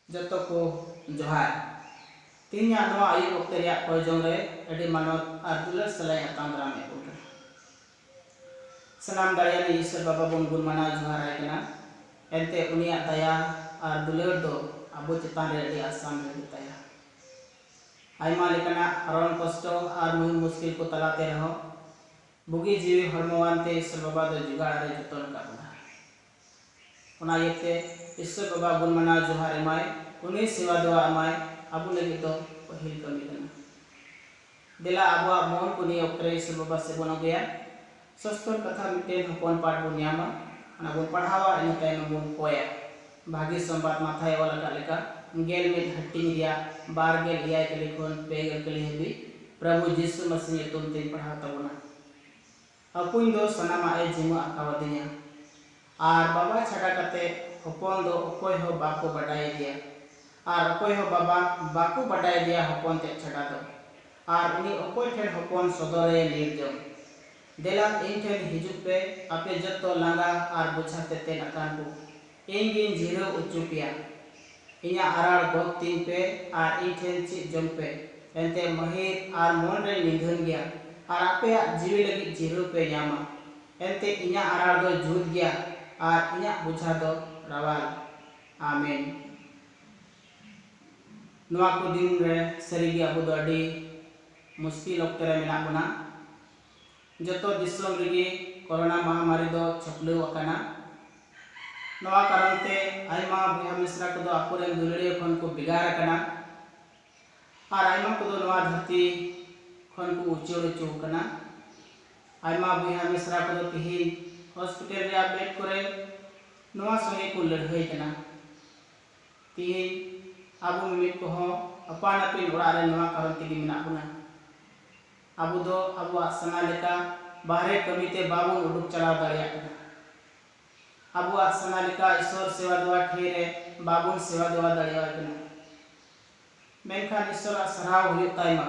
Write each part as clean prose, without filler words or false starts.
जतो को जोहार तीन नवा आयु वक्त प्रयोजन रे अड़ी मानव और दुलर सलाय आताम दाराम एकोट सनाम दाड़ियानी ईश्वर बाबा बन गुण माना जोहार आयकना एंते उनिया दया और दुलर दो अबो चितान रे अड़ी आसान रे ताया आयमा लेकना हरण कष्ट और मुश्किल को तलाते रहो बुगी जीवी हरमवानते ईश्वर बाबा दो जुगाड़ रे जतन काबना ओना येते ईश्वर बाबा गुण माना जोहार एमाय उन्हीं सेवा दवा अमाय अबु लगी तो पहिल कमी कना देला अबुआ मोहन कुनी ओकरे ईश्वर बाबा से बनो गया सस्तोर कथा मिटेन हपन पाठ बुन यामा अना बुन पढ़ावा इन तायन बुन कोया भागी संबाद माथाय वाला कालेका गेल में हट्टिंग रिया बार गेल इयाय कली कोन पेगल कली हेबी प्रभु यीशु मसीह तुम तीन पढ़ा तबना अपुइन दो सनामा ए जिमा अकावदिया आर बाबा छाड़ा कते हपन दो अकोय हो बाको बडाय दिया और अकोय हो बाबा बाको बडाय दिया हपन ते छाड़ा दो और उनी अकोय ठेन हपन सदरे निर्जम देला इन ठेन हिजुक पे आपे जत्तो लांगा और बुझाते तेन अकान को इंगिन जीरो उचुपिया इन्या आराड़ गोग तीन पे और इन ठेन ची जम पे एंते महिर और मन रे निधन गया और आपे जीवी लगी जीरो पे यामा एंते इन्या आराड़ दो जुद गया और इन्या बुझा दो रावाल आमीन नवा को दिन रे सरीगी अबु दो अडी मुश्किल वक्त रे मेना बना जतो दिसम रिगी कोरोना महामारी दो छपलु अकाना नवा कारण ते आयमा बिहा मिश्रा को दो अकुरे दुलड़ियो खन को बिगार अकाना और आयमा को दो नवा धरती खन को उचोड़ उचो अकाना आयमा बिहा मिश्रा को दो तिही हॉस्पिटल रे बेड करे नवा संगे को लड़हई कना तिही आबु मिमित को हो अपान अपिन ओड़ा रे नवा कारण तेगी मिना बुना आबु दो आबु सना लेका बाहरे कमी ते बाबू उडुक चलाव दाड़िया कना आबु सना लेका ईश्वर सेवा दवा ठेरे बाबू सेवा दवा दाड़िया कना मेनखान ईश्वर सराव हुई ताइमा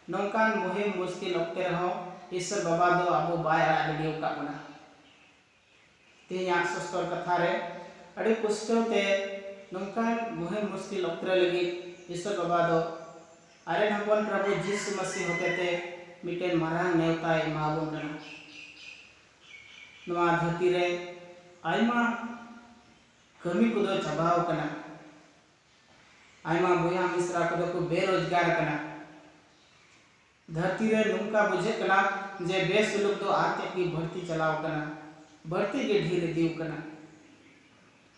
नौकान मुहिम मुश्किल वक्ते रहो ईश्वर बाबा दो आबु बाय आड़ा गडियो का बना तेया सस्तर कथा रे अड़ी पुष्टो ते नौकान मुहिम मुश्किल वक्ते लगी ईश्वर बाबा दो अरे हपन प्रभु यीशु मसीह होते ते मिटेन मारांग नेवता एमाबुन कना नवा धरती रे आयमा कमी को दो चबाव कना आयमा बुया मिश्रा को दो बेरोजगार कना धरती रे नुका बुझे कना जे बेसुलुक दो आते की भर्ती चलाव कना भर्ती के ढीर दीव कना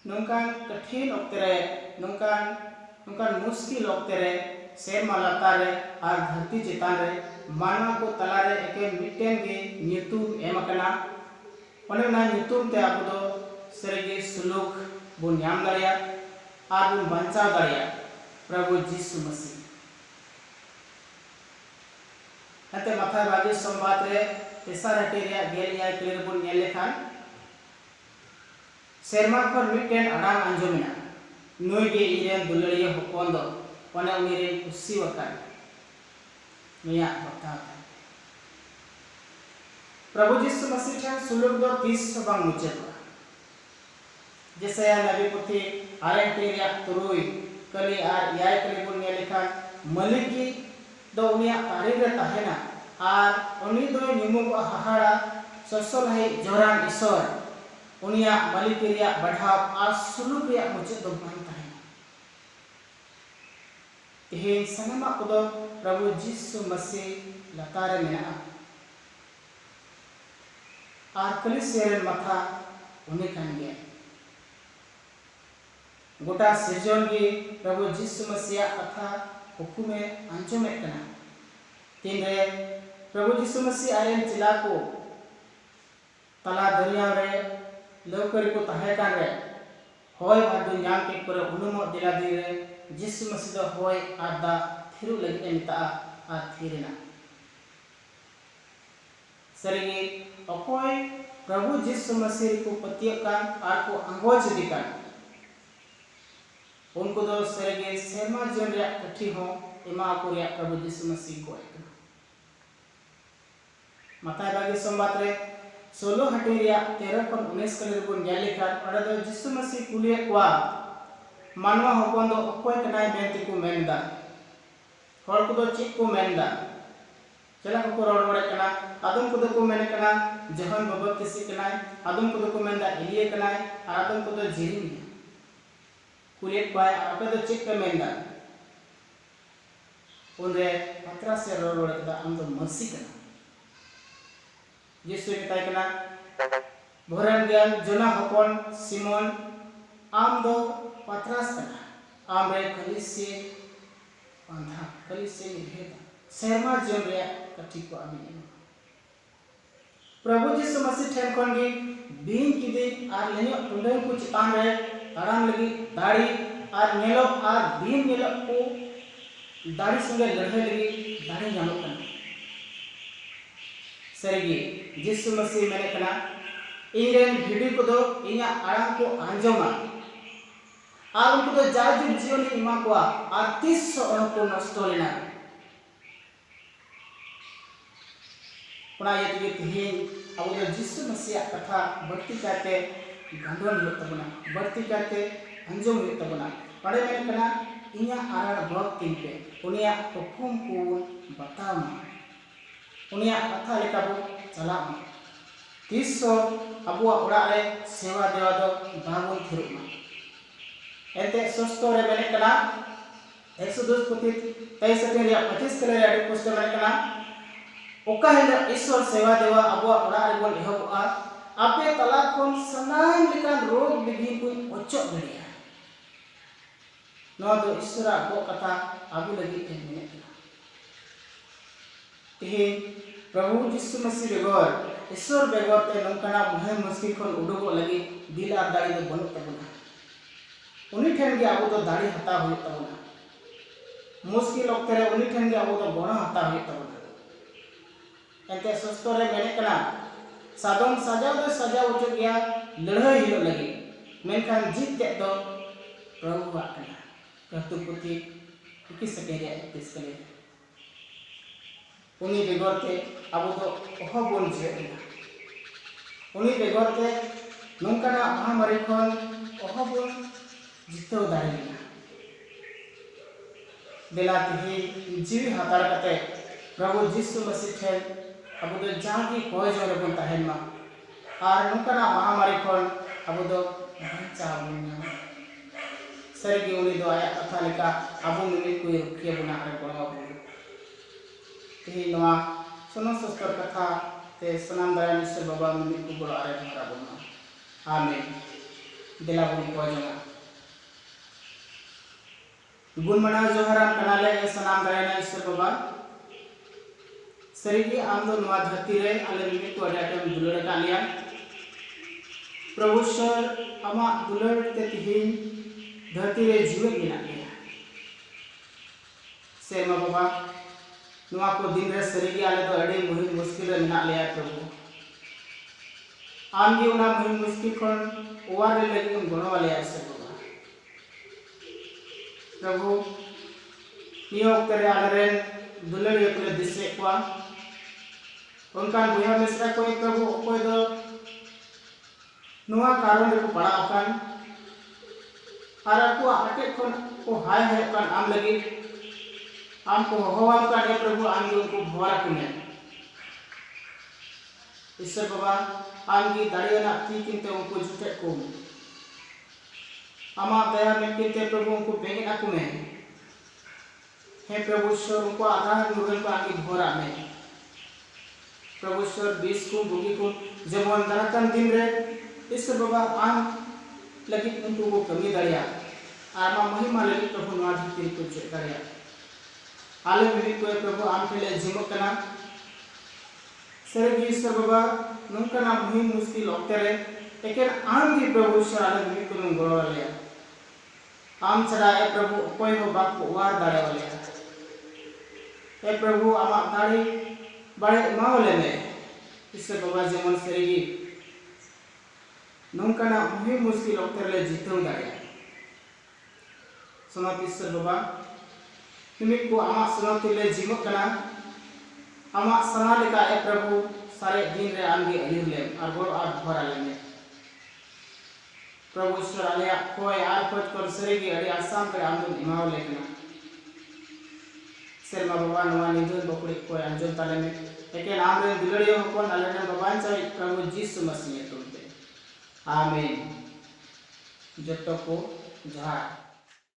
नौकान कठिन वक्त रे नौकान मुश्किल वक्त रे सेमा लतारे और धरती चितान रे मानव को तलारे एके मिटेन के न्यूतुम एम कना ओने ना न्यूतुम ते आबो दो सरेगे सुलुक बुन याम दाड़िया और बुन बंचाव दाड़िया प्रभु यीशु मसीह अते माथा बागी संवाद रे तेसार हटी रे गेलिया क्लियर बुन नेल लेखान सेरमा पर मिटेन अडांग अंजोमिना नुई के इरेन दुलड़िया हपन दो ओने उनिरे खुशी वकान निया बता प्रभु यीशु मसीह ठन सुलुक दो 30 बांग मुचेत जैसे नबी पुथी आरे टेरिया तुरुई कली आर याय कली बुन ने लिखा मलिकी दो उनिया तारी रे ताहेना आर उनी दो निमु हाहाड़ा ससल है जोरान ईश्वर उनिया मलिकी रिया बढ़ाव आर सुलुक रिया मुचेत दो बांग तेहेन सनमा को दो प्रभु यीशु मसीह लतारे मेना आर कली सेरन माथा उन्हें कान गया गोटा सिरजन की प्रभु यीशु मसीह कथा हुकुमे अंजोमे कना तीन रे प्रभु यीशु मसीह आरेन चिला को तला दरिया रे लौकर को तहे कान रे होय भादु न्याम के करे उनुमो दिला दी रे यीशु मसीह दो होय आदा थिरु लगी मिता आ थिरना सरिगे अकोय प्रभु यीशु मसीह को पतियकान आर को अंगोज दिकान उनको दो सरिगे सेमा जन रे कठी हो एमा को रे प्रभु यीशु मसीह को एक माता बागी संबात रे 16 हटी रे 13 खन 19 कले बुन गेले खान अडा दो यीशु मसीह कुलिए क्वा मानवा हपन दो अकोय कनाय मेनते को मेनदा हर को दो चेक को मेनदा चला को रोड कना आदम को दो को मेने कना जहन बाबा किसी कनाय आदम को दो को मेनदा इलिए कनाय आदम को दो जिरिम कुलियत पाए आपे दो चेक पे मेनदा उनरे पत्रा से रोड कदा हम दो मसी कना यीशु मिताय कना भोरन ज्ञान जोना हपन सिमोन आम दो पत्रास कना आम रे कलिसे पांधा कलिसे भेदा सेरमा जन रे कठी को आमी प्रभु यीशु मसीह ठेन कोन गे बीन किदे आर लेनो टुंडे को चितान रे ताड़ाम लगी दाड़ी आर नेलो आर बीन नेलो को दाड़ी संगे लड़े लगी दाड़ी जानो कना सरीगे यीशु मसीह मेने कना इरेन भिडी को दो इना आराम को आंजमा आर उनको तो जाजु जीवन इमा को आर 300 को नष्ट लेना उना ये तिहिन अब तो यीशु मसीह कथा बढ़ती करते गंडन होतबना बढ़ती करते अंजम होतबना पड़े में कना इना आरार भक्त पे उनिया हुकुम को बताओ उनिया कथा लेका बो चला 300 अबुआ ओड़ा रे सेवा देवा दो बाबुन थिरुमा एते सस्तो रे मेने कना 110 पुति 23 रे 25 कले रे पोस्ट मेने कना ओका हेले ईश्वर सेवा देवा अबुआ ओड़ा रे बोल एहबआ आपे तला कोन सनाम लेकान रोग बिघिन को ओचो गड़िया नो दो ईश्वरा को कथा आबु लगी ते मेने कना तेहे प्रभु यीशु मसीह बेगर ईश्वर बेगर ते नंकना मुहे मुश्किल खन उडुगो लगी दिल आर दाड़ी दो बनु तबना उनी ठेन गे आबो तो दाड़ी हता होय तबना मुश्किल वक्त रे उनी ठेन गे आबो तो बण हता होय तबना एते सस्तो रे मेने कना सादम सजाव दो सजाव ओचो गया लड़ाई हिलो लगी मेनखान जीत ते दो प्रभु वा कना कतुपुति कि सकेरिया 31 कले उनी बेगर ते आबो तो ओह बोन जेना उनी बेगर ते नंकना महामारी खन ओह बोन जितो दाड़ेना बेला तिहि जीवी हातार कते प्रभु यीशु मसीह ठेन आबो तो जागी कोय जोरे बन ताहेन मा आर नंकना महामारी खन आबो तो बचा बुना सरगी उनी दो आया कथा लेका आबो मिनिट को रुखिया बना रे गणवा तेहि नवा सुनो सस्तर कथा ते सनाम दया निश्चय बाबा मिनिट को बड़ा रे भरा बना आमीन दिला बुन को जना गुण मना जोहराम कनाले सनाम दया निश्चय बाबा सरीगी आम दो नवा धरती रे आले मिनिट को अडाटम दुलड़ का लिया प्रभु सर अमा दुलड़ ते तिहिन धरती रे जीवन बिना लिया सेमा बाबा नुआ को दिन रे सरीगी आले तो अड़ी मुहिम मुश्किल रे मिना लिया प्रभु आम गे उना मुहिम मुश्किल खन ओवार रे लगी हम गणो वाले आसे बाबा प्रभु नियो करे आले रे दुलड़ यकले दिसे को उनकान बुया मिश्रा कोई प्रभु कोई दो नुआ कारण रे को पड़ा अकान आर को आटे खन को हाय है कान आम लगी आम को होवाम का दे प्रभु आम को भवरा कुने ईश्वर बाबा आम की दाड़िया ना थी किंते उनको जुटे को आमा दया में किंते प्रभु उनको पेगे ना कुने हे प्रभु ईश्वर उनको आधार मुगल को आगे भवरा में प्रभु ईश्वर 20 को बुगी को जमन दरकन दिन रे ईश्वर बाबा आम लगी उनको वो कमी दाड़िया आमा महिमा लगी प्रभु नवा धरती को जे दाड़िया आले मिनिट को प्रभु आम के लिए जिमकना सरगी ईश्वर बाबा नंकना मुहिम मुश्किल ओक्तरे एकेन आम की प्रभु ईश्वर आले मिनिट को नं गोळा लिया आम छड़ा ए प्रभु कोई हो बाप को वार दाड़े वाले ए प्रभु आमा दाड़ी बड़े मावले में ईश्वर बाबा जेमन सरगी नंकना मुहिम मुश्किल ओक्तरे जीतो दाड़े सनत ईश्वर बाबा निमित को आमा सनती ले जीवक कना आमा सना लेका ए प्रभु सारे दिन रे आमगे अयुर ले और गोड़ और भरा ले प्रभु ईश्वर आलिया कोई आर खोज कर सरीगी अड़ी आसाम करे आमदो इमाव लेकना सेरमा बाबा नवा निधन बकड़ी कोई अंजोल ताले में लेकिन आमरे दुलड़ियो होपन अलेना बाबान चाहे प्रभु यीशु मसीह तुमते आमीन जत्तो को जहाँ